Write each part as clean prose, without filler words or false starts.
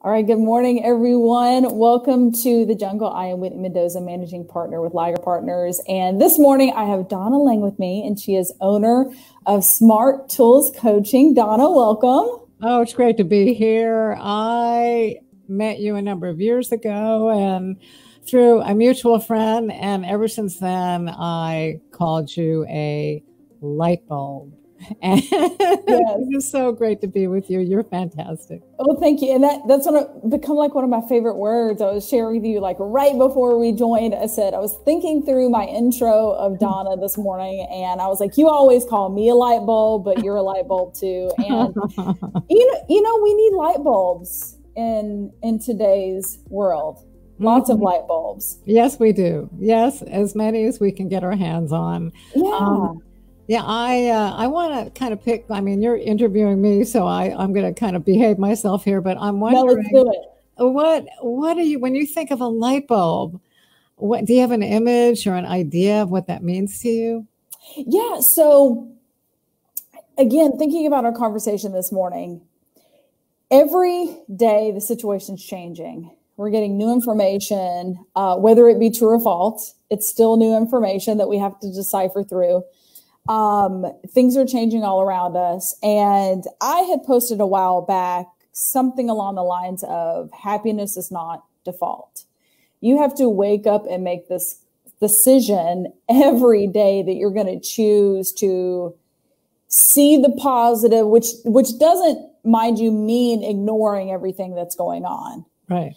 All right, good morning, everyone. Welcome to the Jungle. I am Whitney Mendoza, managing partner with Liger Partners. And this morning I have Donna Lang with me, and she is owner of Smart Tools Coaching. Donna, welcome. Oh, it's great to be here. I met you a number of years ago and through a mutual friend. And ever since then, I called you a light bulb. And It's just so great to be with you. You're fantastic. Oh, thank you. And that's become like one of my favorite words. I was sharing with you like right before we joined. I was thinking through my intro of Donna this morning, and I was like, you always call me a light bulb, but you're a light bulb too. And we need light bulbs in today's world. Lots of light bulbs. Yes, we do. Yes, as many as we can get our hands on. Yeah. I want to kind of pick, you're interviewing me, so I'm going to kind of behave myself here, but I'm wondering, let's do it. What are you, when you think of a light bulb, do you have an image or an idea of what that means to you? Yeah. So again, thinking about our conversation this morning, every day the situation's changing. We're getting new information, whether it be true or false, it's still new information that we have to decipher through. Things are changing all around us. And I had posted a while back something along the lines of happiness is not default. You have to wake up and make this decision every day that you're going to choose to see the positive, which doesn't, mind you, mean ignoring everything that's going on. Right.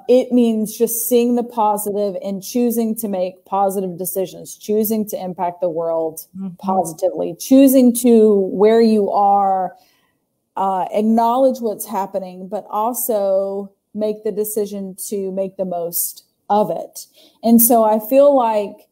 It means just seeing the positive and choosing to make positive decisions, choosing to impact the world positively, choosing to where you are, acknowledge what's happening, but also make the decision to make the most of it. And so I feel like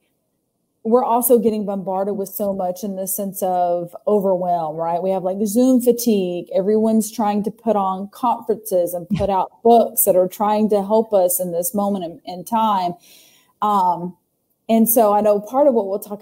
we're also getting bombarded with so much in the sense of overwhelm, right? We have like Zoom fatigue. Everyone's trying to put on conferences and put out books that are trying to help us in this moment in time. And so I know part of what we'll talk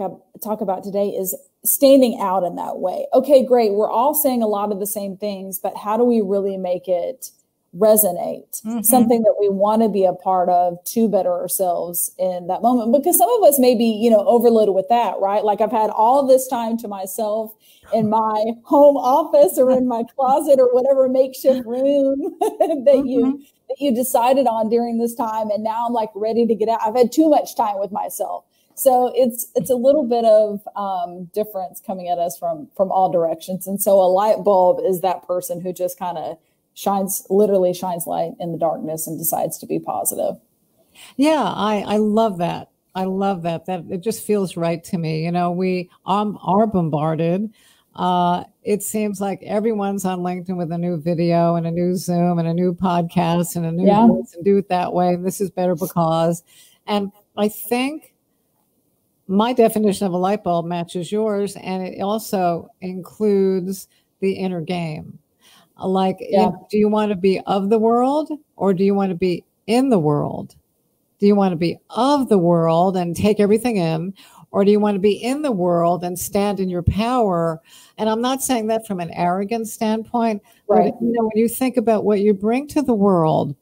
about today is standing out in that way. Okay, great. We're all saying a lot of the same things, but how do we really make it resonate, something that we want to be a part of to better ourselves in that moment? Because some of us may be, overloaded with that, right? Like I've had all this time to myself in my home office or in my closet or whatever makeshift room that you decided on during this time. And now I'm like ready to get out. I've had too much time with myself. So it's a little bit of difference coming at us from all directions. And so a light bulb is that person who just kind of literally shines light in the darkness and decides to be positive. Yeah, I love that. I love that. That it just feels right to me. We are bombarded. It seems like everyone's on LinkedIn with a new video and a new Zoom and a new podcast and a new voice and do it that way. And this is better because. And I think my definition of a light bulb matches yours. And it also includes the inner game. Like, do you want to be of the world or do you want to be in the world? Do you want to be of the world and take everything in, or do you want to be in the world and stand in your power? And I'm not saying that from an arrogant standpoint, right? But, when you think about what you bring to the world,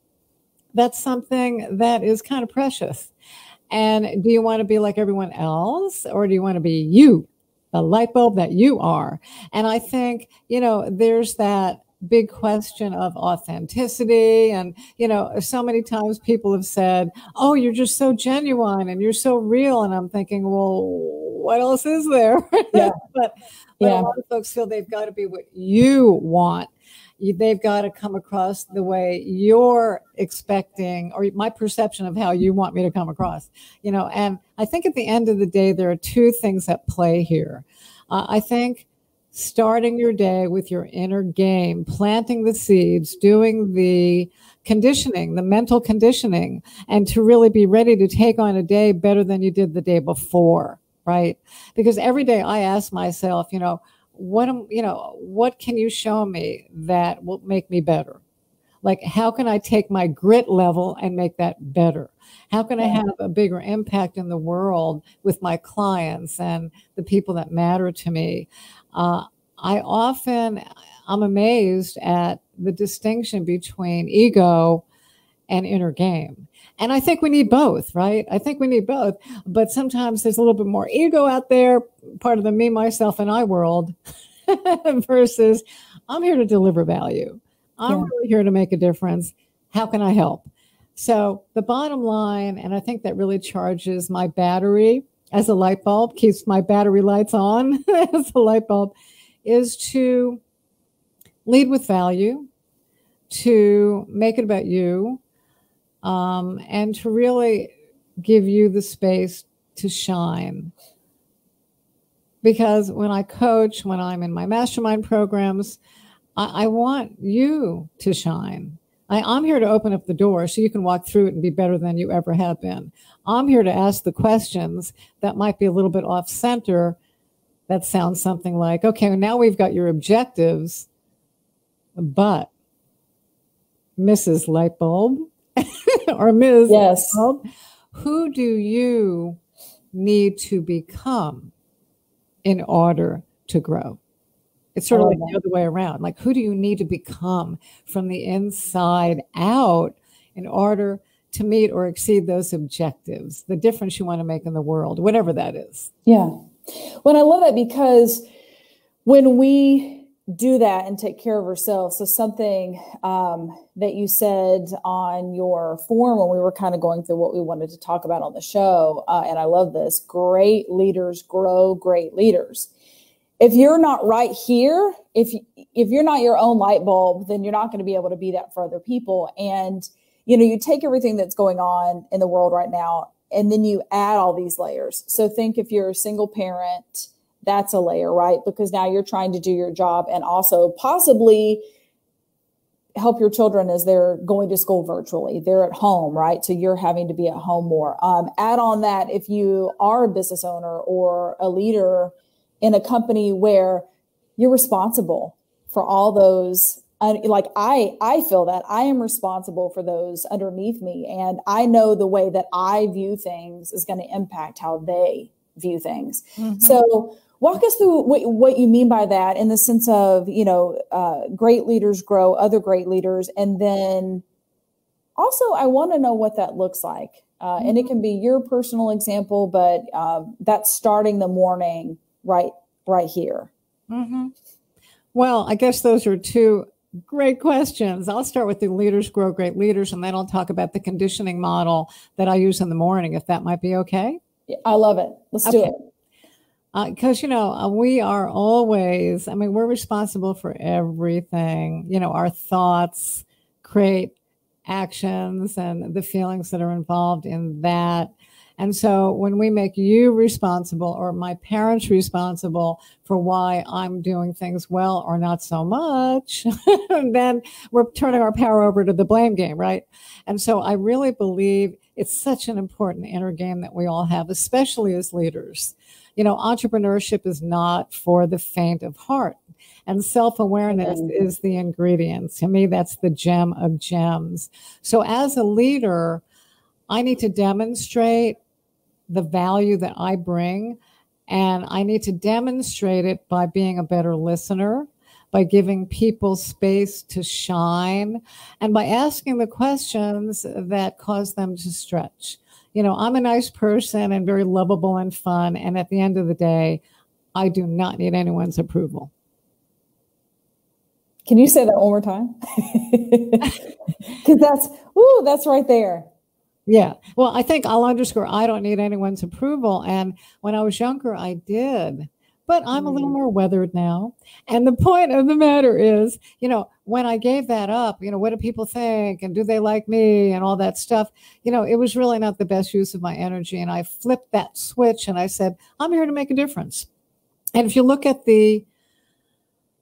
that's something that is kind of precious. And do you want to be like everyone else, or do you want to be you, the light bulb that you are? And I think, there's that big question of authenticity. And, so many times people have said, oh, you're just so genuine and you're so real. And I'm thinking, well, what else is there? But a lot of folks feel they've got to be what you want. They've got to come across the way you're expecting, or my perception of how you want me to come across, and I think at the end of the day, there are two things at play here. I think starting your day with your inner game, planting the seeds, doing the conditioning, the mental conditioning, and to really be ready to take on a day better than you did the day before, right? Because every day I ask myself, what can you show me that will make me better? Like, how can I take my grit level and make that better? How can I have a bigger impact in the world with my clients and the people that matter to me? I'm amazed at the distinction between ego and inner game. And I think we need both, right? I think we need both. But sometimes there's a little bit more ego out there, part of the me, myself, and I world, versus I'm here to deliver value. I'm really here to make a difference. How can I help? So the bottom line, and I think that really charges my battery as a light bulb, keeps my battery lights on as a light bulb, is to lead with value, to make it about you, and to really give you the space to shine. Because when I coach, when I'm in my mastermind programs, I want you to shine. I'm here to open up the door so you can walk through it and be better than you ever have been. I'm here to ask the questions that might be a little bit off center. That sounds something like, okay, now we've got your objectives, but Mrs. Lightbulb or Ms. Yes. Lightbulb, who do you need to become in order to grow? It's sort of like the other way around. Like, who do you need to become from the inside out in order to meet or exceed those objectives, the difference you want to make in the world, whatever that is? Yeah. Well, I love that, because when we do that and take care of ourselves, so something that you said on your form when we were kind of going through what we wanted to talk about on the show, and I love this, great leaders grow great leaders. If you're not right here, if you're not your own light bulb, then you're not going to be able to be that for other people. And, you take everything that's going on in the world right now, and then you add all these layers. So think if you're a single parent, that's a layer, right? Because now you're trying to do your job and also possibly help your children as they're going to school virtually. They're at home, right? So you're having to be at home more. Add on that if you are a business owner or a leader in a company where you're responsible for all those, like I feel that I am responsible for those underneath me. And I know the way that I view things is going to impact how they view things. Mm-hmm. So walk us through what you mean by that in the sense of, great leaders grow other great leaders. And then also I want to know what that looks like. And it can be your personal example, but that's starting the morning right here. Mm-hmm. Well, I guess those are two great questions. I'll start with the leaders grow great leaders, and then I'll talk about the conditioning model that I use in the morning, if that might be okay. I love it. Let's do it. Because, we are always, we're responsible for everything. Our thoughts create actions and the feelings that are involved in that. And so when we make you responsible or my parents responsible for why I'm doing things well or not so much, then we're turning our power over to the blame game, right? And so I really believe it's such an important inner game that we all have, especially as leaders. Entrepreneurship is not for the faint of heart. And self-awareness is the ingredient. To me, that's the gem of gems. So as a leader, I need to demonstrate the value that I bring, and I need to demonstrate it by being a better listener, by giving people space to shine, and by asking the questions that cause them to stretch. I'm a nice person and very lovable and fun, and at the end of the day, I do not need anyone's approval. Can you say that one more time? Because that's right there. Yeah. Well, I think I'll underscore, I don't need anyone's approval. And when I was younger, I did. But I'm a little more weathered now. And the point of the matter is, when I gave that up, what do people think? And do they like me? And all that stuff. It was really not the best use of my energy. And I flipped that switch and I said, I'm here to make a difference. And if you look at the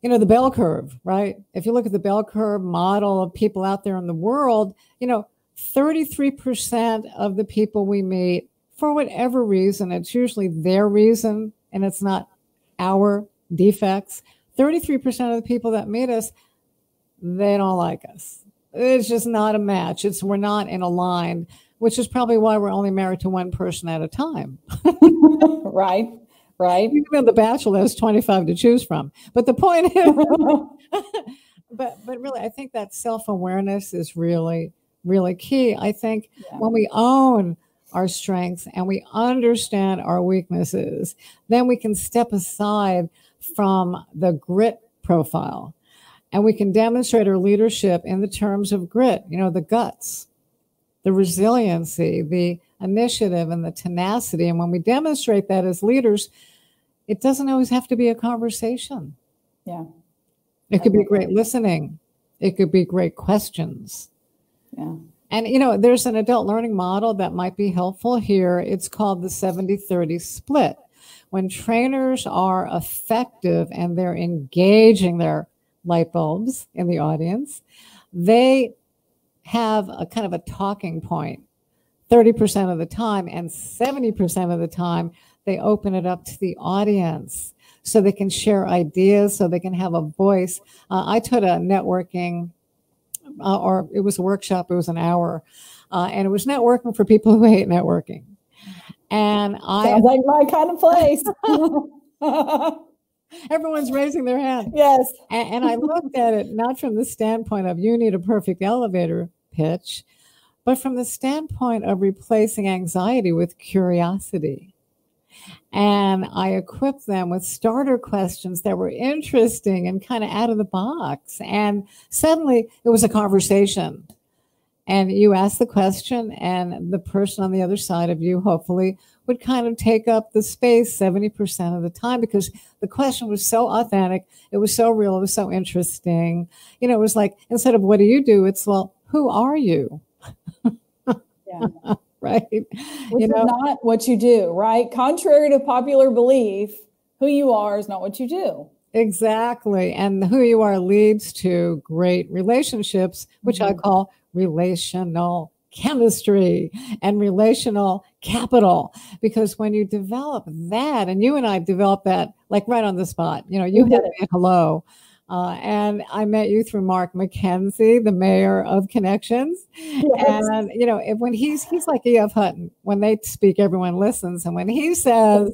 bell curve, right? If you look at the bell curve model of people out there in the world, 33% of the people we meet, for whatever reason, it's usually their reason and it's not our defects. 33% of the people that meet us, they don't like us. It's just not a match. We're not in a line, which is probably why we're only married to one person at a time. Right. right? Even though The Bachelor has 25 to choose from. But the point is, but really, I think that self-awareness is really, really key. I think when we own our strengths and we understand our weaknesses, then we can step aside from the grit profile and we can demonstrate our leadership in the terms of grit, the guts, the resiliency, the initiative, and the tenacity. And when we demonstrate that as leaders, it doesn't always have to be a conversation. Yeah. It could be great listening. It could be great questions. Yeah. And, there's an adult learning model that might be helpful here. It's called the 70-30 split. When trainers are effective and they're engaging their light bulbs in the audience, they have a kind of a talking point 30% of the time, and 70% of the time, they open it up to the audience so they can share ideas, so they can have a voice. I taught a networking or it was a workshop. It was an hour, and it was networking for people who hate networking. And sounds like my kind of place. Everyone's raising their hand. Yes. And I looked at it not from the standpoint of you need a perfect elevator pitch, but from the standpoint of replacing anxiety with curiosity. And I equipped them with starter questions that were interesting and kind of out of the box. And suddenly it was a conversation. And you ask the question, and the person on the other side of you, hopefully, would kind of take up the space 70% of the time because the question was so authentic. It was so real. It was so interesting. It was like, instead of what do you do? It's, well, who are you? Yeah. Right. Which is not what you do, right? Contrary to popular belief, who you are is not what you do. Exactly. And who you are leads to great relationships, which I call relational chemistry and relational capital. Because when you develop that, and you and I developed that like right on the spot, you hit me hello. And I met you through Mark McKenzie, the mayor of Connections. Yes. And, when he's like E.F. Hutton, when they speak, everyone listens. And when he says,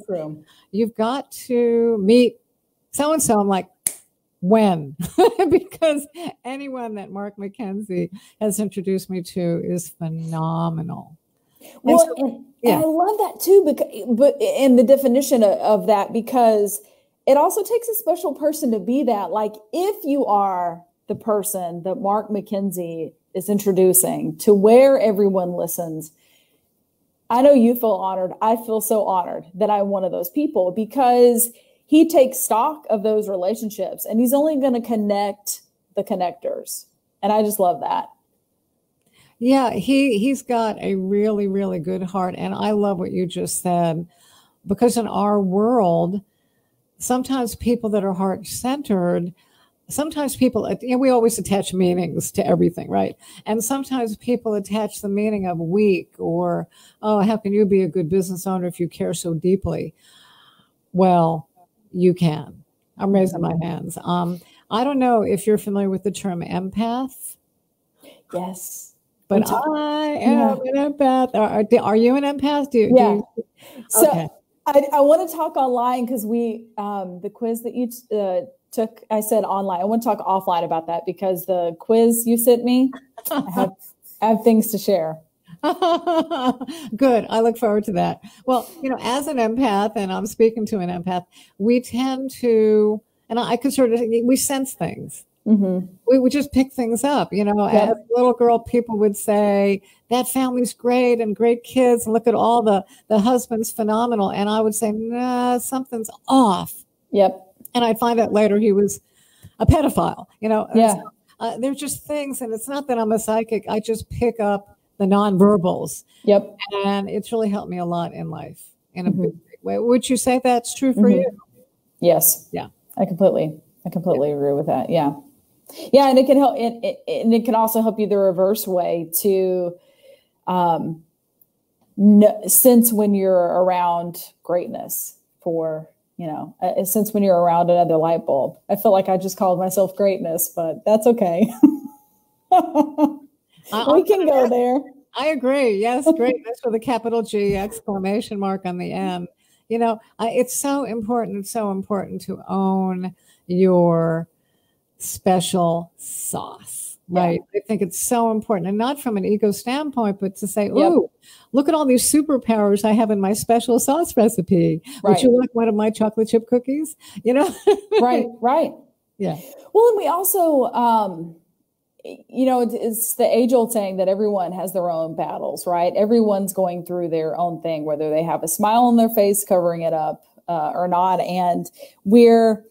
you've got to meet so-and-so, I'm like, when? Because anyone that Mark McKenzie has introduced me to is phenomenal. Well, and I love that too, but in the definition of that, because it also takes a special person to be that. Like, if you are the person that Mark McKenzie is introducing to where everyone listens, I know you feel honored. I feel so honored that I'm one of those people, because he takes stock of those relationships and he's only going to connect the connectors. And I just love that. Yeah, he's got a really, really good heart. And I love what you just said, because in our world, sometimes people that are heart-centered, sometimes people, we always attach meanings to everything, right? And sometimes people attach the meaning of weak, or, oh, how can you be a good business owner if you care so deeply? Well, you can. I'm raising my hands. I don't know if you're familiar with the term empath. Yes. But I am an empath. Are you an empath? So okay. I want to talk online because the quiz that you took, I said online. I want to talk offline about that because the quiz you sent me, I have things to share. Good. I look forward to that. Well, as an empath, and I'm speaking to an empath, we tend to, and I could we sense things. Mm-hmm. We would just pick things up. As a little girl, people would say, that family's great and great kids, and look at all the husband's phenomenal. And I would say, nah, something's off. Yep. And I'd find out later he was a pedophile, Yeah. So, they're just things. And it's not that I'm a psychic. I just pick up the nonverbals. Yep. And it's really helped me a lot in life in a big way. Would you say that's true for you? Yes. Yeah. I completely agree with that. Yeah. Yeah. And it can help. And it can also help you the reverse way to sense when you're around greatness since when you're around another light bulb. I feel like I just called myself greatness, but that's okay. We can go there. I agree. Yes, greatness with a capital G, exclamation mark on the end. You know, it's so important. It's so important to own your special sauce, right? Yeah. I think it's so important, and not from an ego standpoint, but to say, "Ooh, look at all these superpowers I have in my special sauce recipe." Right. Would you like one of my chocolate chip cookies? You know, right. Yeah. Well, and we also, you know, it's the age-old saying that everyone has their own battles, right? Everyone's going through their own thing, whether they have a smile on their face covering it up or not, and we're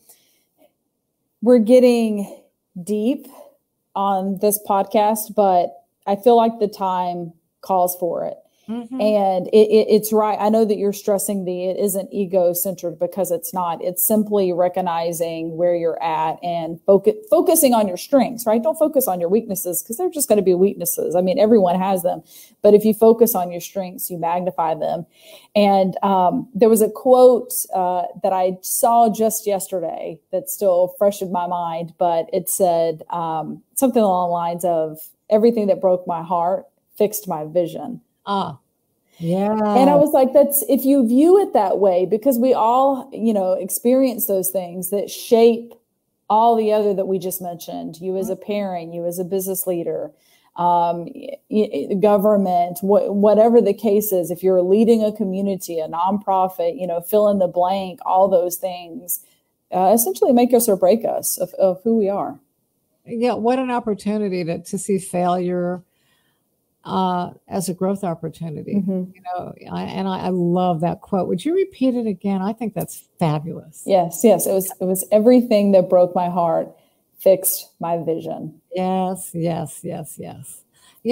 getting deep on this podcast, but I feel like the time calls for it. Mm-hmm. And it's right. I know that you're stressing it isn't ego-centered, because it's not. It's simply recognizing where you're at and focusing on your strengths, right? Don't focus on your weaknesses, because they're just going to be weaknesses. I mean, everyone has them. But if you focus on your strengths, you magnify them. And there was a quote that I saw just yesterday that's still fresh in my mind, but it said something along the lines of, everything that broke my heart fixed my vision. Yeah. And I was like, that's, if you view it that way, because we all, you know, experience those things that shape all the other that we just mentioned, you as a parent, you as a business leader, government, whatever the case is, if you're leading a community, a nonprofit, you know, fill in the blank, all those things essentially make us or break us of who we are. Yeah. What an opportunity to see failure as a growth opportunity. Mm-hmm. You know, I love that quote. Would you repeat it again? I think that's fabulous. Yes. It was everything that broke my heart fixed my vision. Yes. You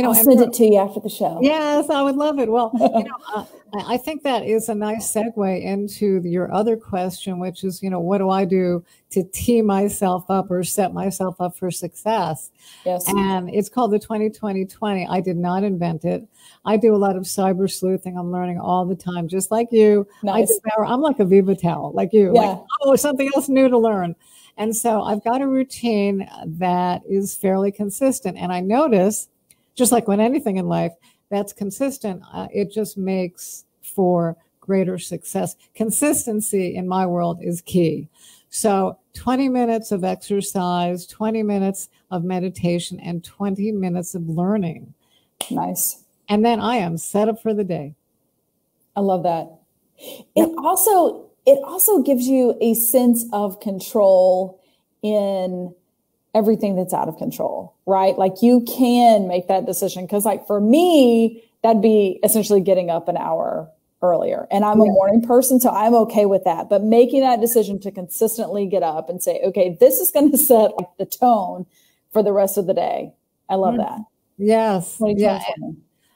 know, I'll send it to you after the show. Yes, I would love it. Well, you know, I think that is a nice segue into your other question, which is, you know, what do I do to tee myself up or set myself up for success? Yes. And it's called the 20-20-20. I did not invent it. I do a lot of cyber sleuthing. I'm learning all the time, just like you. Nice. I'm like a Viva towel, like you. Yeah. Like, oh, something else new to learn. And so I've got a routine that is fairly consistent. And I notice, just like when anything in life that's consistent, it just makes for greater success. Consistency in my world is key. So 20 minutes of exercise, 20 minutes of meditation, and 20 minutes of learning. Nice. And then I am set up for the day. I love that. It also gives you a sense of control in everything that's out of control, right? Like you can make that decision. Cause like for me, that'd be essentially getting up an hour earlier, and I'm a morning person, so I'm okay with that. But making that decision to consistently get up and say, okay, this is going to set like the tone for the rest of the day. I love that. Yes. Yeah.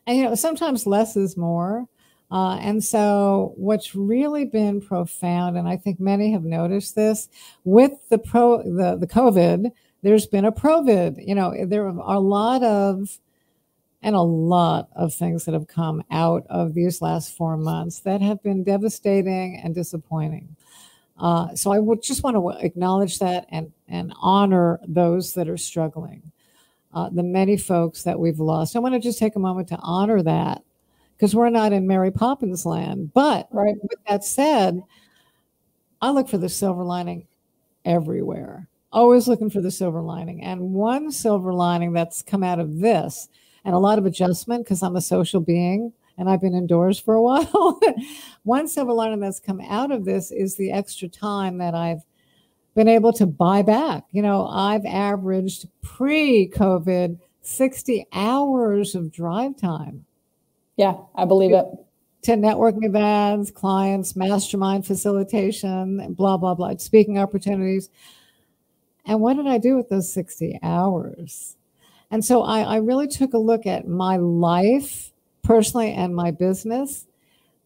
And you know, sometimes less is more. And so what's really been profound, and I think many have noticed this with the COVID, there's been a provid. You know, there are a lot of things that have come out of these last 4 months that have been devastating and disappointing. So I would just want to acknowledge that and honor those that are struggling, the many folks that we've lost. I want to just take a moment to honor that, because we're not in Mary Poppins land. But with that said, I look for the silver lining everywhere. Always looking for the silver lining. And one silver lining that's come out of this, and a lot of adjustment, because I'm a social being and I've been indoors for a while. One silver lining that's come out of this is the extra time that I've been able to buy back. You know, I've averaged pre-COVID 60 hours of drive time. Yeah, I believe it. To networking events, clients, mastermind facilitation, blah, blah, blah, speaking opportunities. And what did I do with those 60 hours? And so I really took a look at my life personally and my business,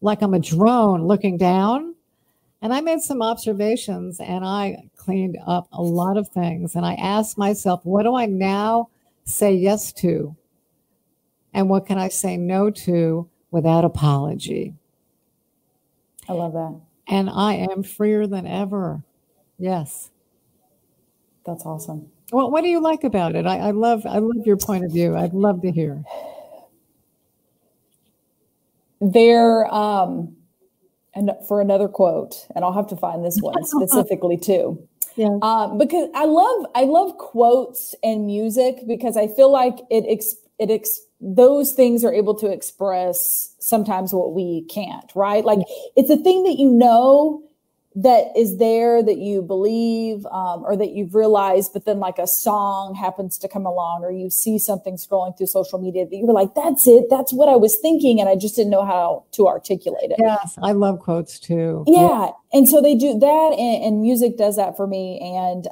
like I'm a drone looking down. And I made some observations, and I cleaned up a lot of things. And I asked myself, what do I now say yes to? And what can I say no to without apology? I love that. And I am freer than ever. Yes. That's awesome. Well, what do you like about it? I love your point of view. I'd love to hear. And for another quote, and I'll have to find this one specifically too. Yeah. Because I love quotes and music, because I feel like those things are able to express sometimes what we can't, right? Like it's a thing that you know that is there, that you believe, or that you've realized, but then like a song happens to come along, or you see something scrolling through social media that you were like, that's it, that's what I was thinking, and I just didn't know how to articulate it. Yes, I love quotes too. Yeah. And so they do that, and music does that for me. And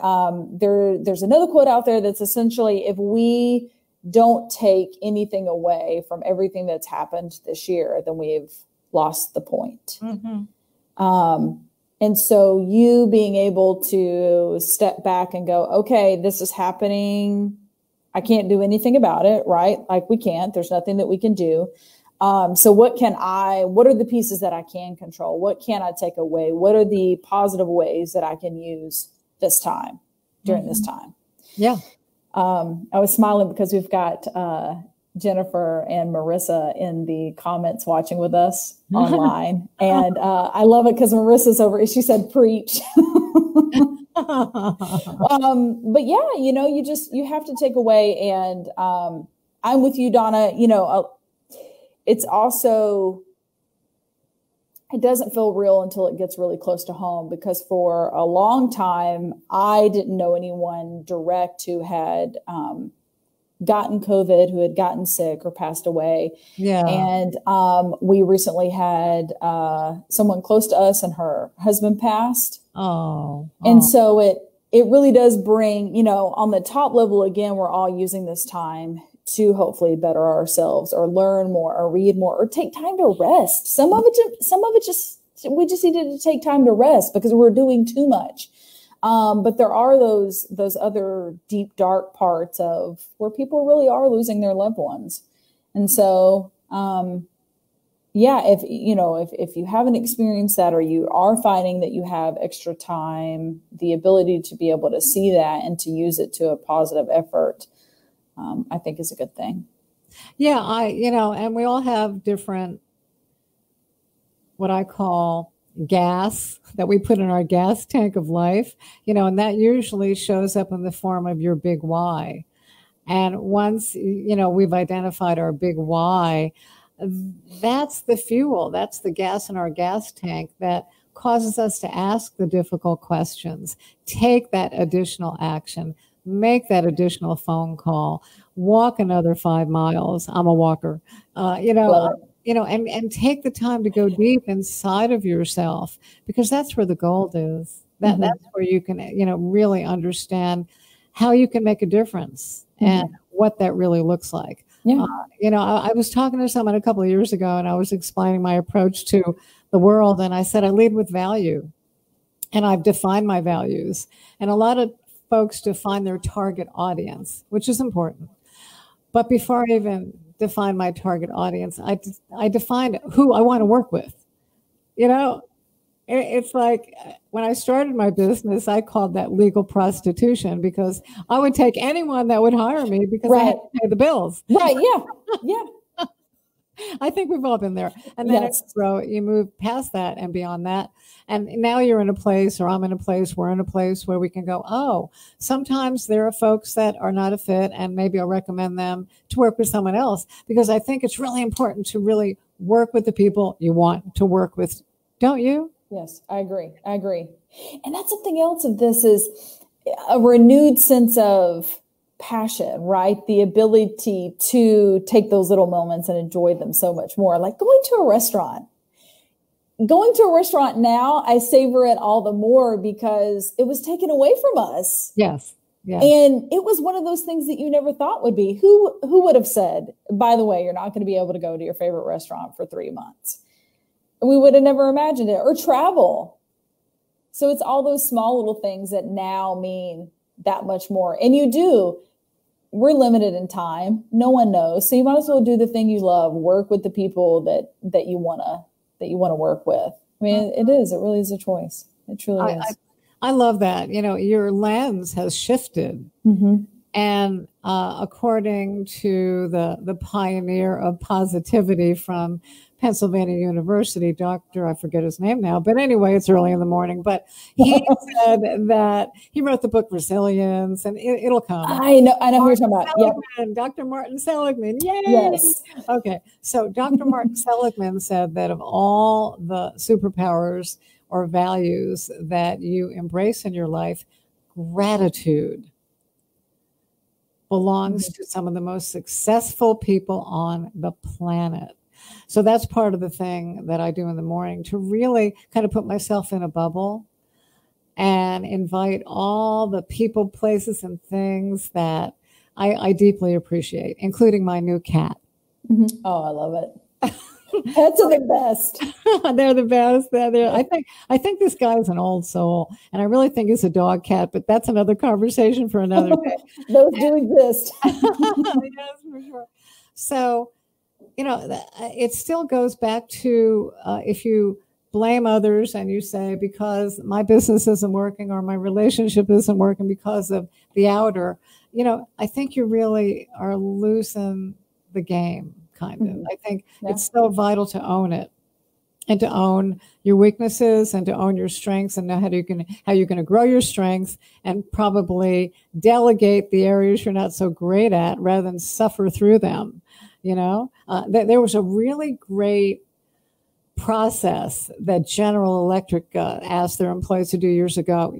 there's another quote out there that's essentially, if we don't take anything away from everything that's happened this year, then we've lost the point. And so you being able to step back and go, okay, this is happening. I can't do anything about it, right? Like we can't, there's nothing that we can do. So what are the pieces that I can control? What can I take away? What are the positive ways that I can use this time, during this time? Yeah. I was smiling because we've got Jennifer and Marissa in the comments watching with us online. And I love it because Marissa's over, she said, preach. But yeah, you have to take away. And I'm with you, Donna. It's also, it doesn't feel real until it gets really close to home, because for a long time, I didn't know anyone direct who had gotten COVID, who had gotten sick or passed away. Yeah. And we recently had someone close to us, and her husband passed. And so it really does bring, on the top level, again, we're all using this time to hopefully better ourselves, or learn more, or read more, or take time to rest. Some of it just, we just needed to take time to rest because we're doing too much. But there are those other deep, dark parts of where people really are losing their loved ones. And so, if you haven't experienced that, or you are finding that you have extra time, the ability to be able to see that and to use it to a positive effort, I think is a good thing. Yeah. And we all have different, what I call gas that we put in our gas tank of life, and that usually shows up in the form of your big why. And once, we've identified our big why, that's the fuel, that's the gas in our gas tank that causes us to ask the difficult questions, take that additional action, make that additional phone call, walk another 5 miles. I'm a walker, and take the time to go deep inside of yourself, because that's where the gold is. That's where you can, really understand how you can make a difference and what that really looks like. Yeah. I was talking to someone a couple of years ago, and I was explaining my approach to the world. And I said, I lead with value, and I've defined my values. And a lot of folks define their target audience, which is important. But before I even define my target audience, I defined who I want to work with. It's like when I started my business, I called that legal prostitution, because I would take anyone that would hire me because I had to pay the bills. Right. Yeah. Yeah. I think we've all been there. And then you move past that and beyond that. And now you're in a place, or I'm in a place, we're in a place where we can go, oh, sometimes there are folks that are not a fit, and maybe I'll recommend them to work with someone else, because I think it's really important to really work with the people you want to work with. Don't you? Yes, I agree. And that's something else of this, is a renewed sense of passion, right? The ability to take those little moments and enjoy them so much more. Like going to a restaurant. Going to a restaurant now, I savor it all the more because it was taken away from us. Yes. Yeah. And it was one of those things that you never thought would be. Who would have said, by the way, you're not going to be able to go to your favorite restaurant for 3 months? We would have never imagined it. Or travel. So it's all those small little things that now mean that much more. And we're limited in time. No one knows. So you might as well do the thing you love, work with the people that you want to work with. I mean, it really is a choice. It truly is. I love that. Your lens has shifted. And according to the pioneer of positivity from Pennsylvania University, Dr. I forget his name now, but anyway, it's early in the morning. But he said that he wrote the book Resilience, and it'll come. I know who you're talking about. Yep. Dr. Martin Seligman. Yay! Yes. Okay. So Dr. Martin Seligman said that of all the superpowers or values that you embrace in your life, gratitude belongs to some of the most successful people on the planet. So that's part of the thing that I do in the morning, to really kind of put myself in a bubble and invite all the people, places, and things that I deeply appreciate, including my new cat. Mm-hmm. Oh, I love it. Pets are the best. They're the best. I think this guy's an old soul, and I really think he's a dog cat, but that's another conversation for another day. Those do exist. Yes, for sure. So, it still goes back to if you blame others and you say, because my business isn't working or my relationship isn't working because of the outer, I think you really are losing the game. Kind of. I think it's so vital to own it, and to own your weaknesses, and to own your strengths, and know how you're going to grow your strengths, and probably delegate the areas you're not so great at rather than suffer through them. There was a really great process that General Electric asked their employees to do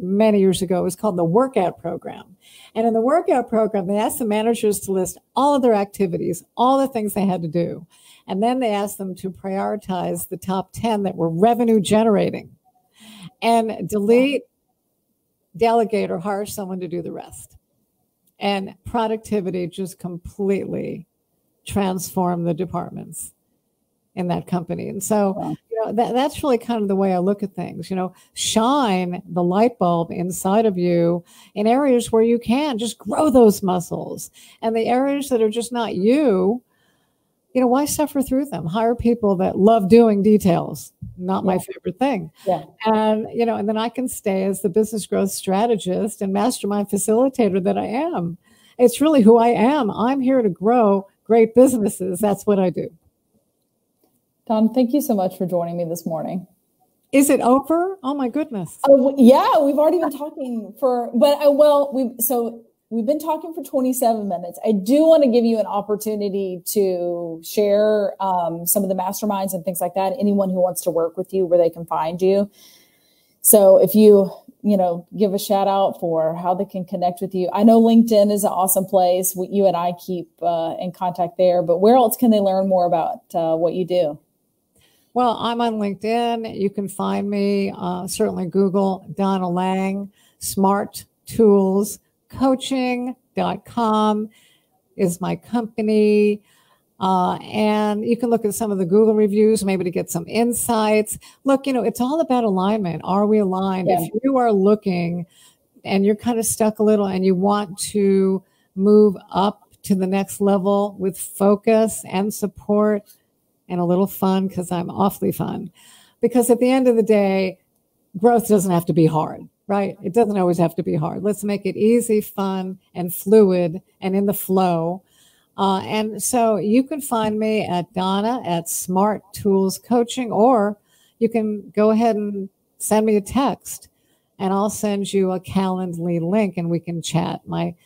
many years ago. It was called the workout program. And in the workout program, they asked the managers to list all of their activities, all the things they had to do. And then they asked them to prioritize the top 10 that were revenue generating, and delete, delegate, or hire someone to do the rest. And productivity just completely transformed the departments in that company. And so, that's really kind of the way I look at things. Shine the light bulb inside of you in areas where you can just grow those muscles, and the areas that are just not you, why suffer through them? Hire people that love doing details. Not my favorite thing. Yeah. And, and then I can stay as the business growth strategist and mastermind facilitator that I am. It's really who I am. I'm here to grow great businesses. That's what I do. Don, thank you so much for joining me this morning. Is it over? Oh my goodness. Yeah, we've already been talking we've been talking for 27 minutes. I do want to give you an opportunity to share some of the masterminds and things like that. Anyone who wants to work with you, where they can find you. So if you give a shout out for how they can connect with you. I know LinkedIn is an awesome place. You and I keep in contact there, but where else can they learn more about what you do? Well, I'm on LinkedIn. You can find me, certainly Google Donna Lang. SmartToolsCoaching.com is my company. And you can look at some of the Google reviews, maybe to get some insights. Look, it's all about alignment. Are we aligned? Yeah. If you are looking and you're kind of stuck a little and you want to move up to the next level with focus and support, and a little fun, because I'm awfully fun. Because at the end of the day, growth doesn't have to be hard, right? It doesn't always have to be hard. Let's make it easy, fun, and fluid, and in the flow. And so you can find me at Donna at Smart Tools Coaching, or you can go ahead and send me a text, and I'll send you a Calendly link and we can chat. My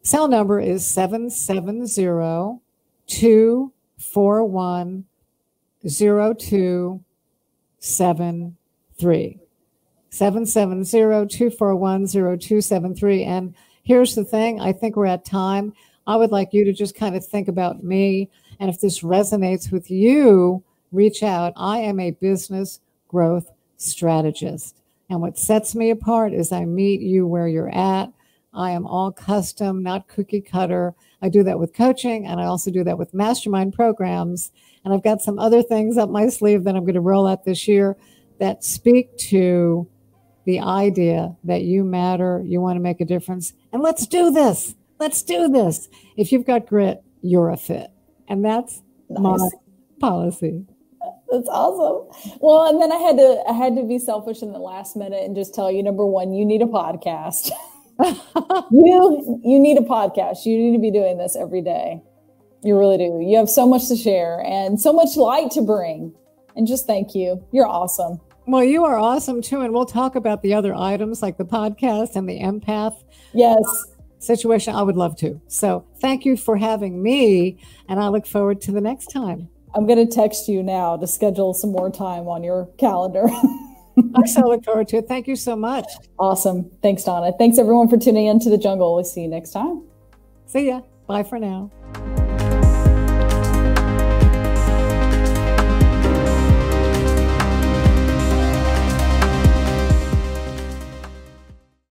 cell number is 770-241-0273. 770-241-0273. And here's the thing. I think we're at time. I would like you to just kind of think about me. And if this resonates with you, reach out. I am a business growth strategist. And what sets me apart is I meet you where you're at. I am all custom, not cookie cutter. I do that with coaching, and I also do that with mastermind programs. And I've got some other things up my sleeve that I'm going to roll out this year that speak to the idea that you matter, you want to make a difference, and let's do this. Let's do this. If you've got grit, you're a fit. And that's my policy. That's awesome. Well, and then I had to be selfish in the last minute and just tell you, number one, you need a podcast. You need a podcast. You need to be doing this every day. You really do. You have so much to share and so much light to bring. And just thank you. You're awesome. Well, you are awesome too. And we'll talk about the other items like the podcast and the empath. Yes. Situation. I would love to. So thank you for having me. And I look forward to the next time. I'm going to text you now to schedule some more time on your calendar. I so look forward to it. Thank you so much. Awesome. Thanks, Donna. Thanks everyone for tuning in to The Jungle. We'll see you next time. See ya. Bye for now.